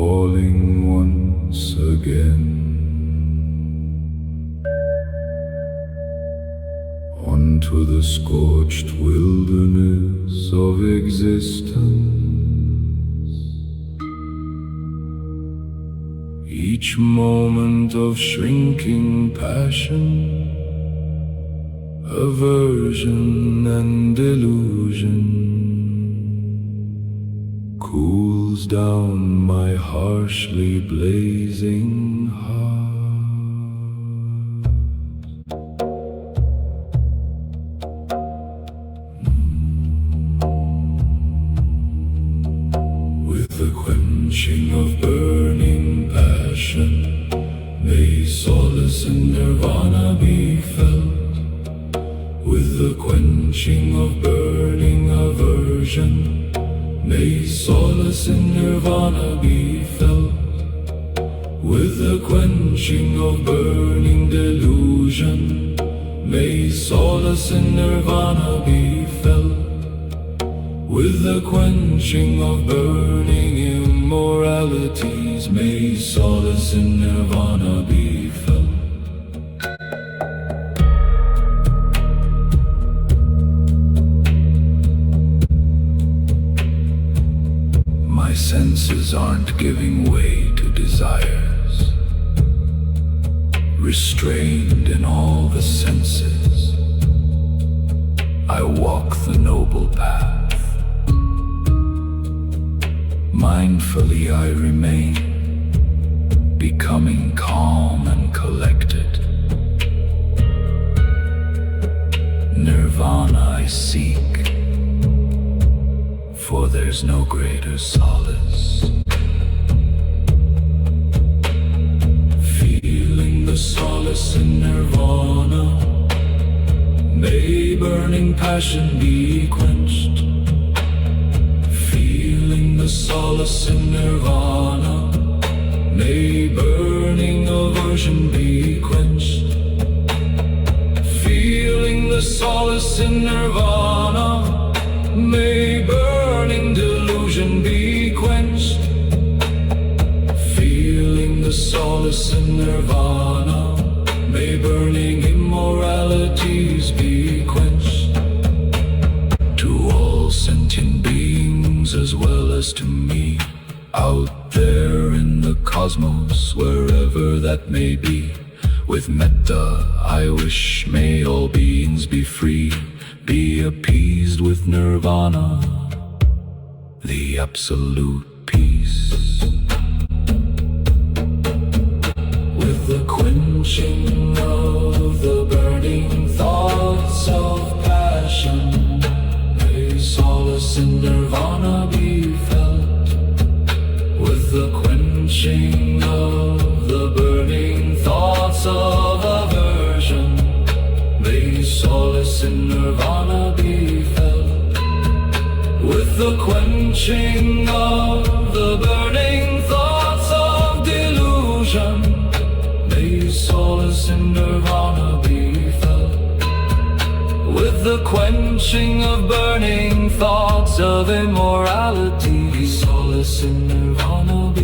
calling once again. Onto the scorched wilderness of existence. Each moment of shrinking passion, aversion and delusion, cools down my harshly blazing heart. With the quenching of burning passion, may solace and nirvana be felt. With the quenching of burning aversion, may solace and nirvana be felt. With the quenching of burning delusion, may solace and nirvana be felt. With the quenching of burning immoralities, may solace and nirvana be felt. My senses aren't giving way to desires. Restrained in all the senses, I walk the noble path. Mindfully I remain, becoming calm and collected. Nirvana I seek, for there's no greater solace. Feeling the solace in nirvana, may burning passion be quenched. Feeling the solace in nirvana, may burning aversion be quenched. Feeling the solace in nirvana, may burning delusion be quenched. Feeling the solace in nirvana, may burning immoralities be quenched. To all sentient beings as well as to me, out there in the cosmos, wherever that may be, with metta I wish may all beings be free, be appeased with nirvana, the absolute peace. With the quenching of the burning thoughts of passion, may solace in nirvana be felt. With the quenching of the burning thoughts of aversion, may solace in nirvana be felt. With the quenching of the burning thoughts of delusion, may solace in nirvana be felt. With the quenching of burning thoughts of immorality, solace in nirvana be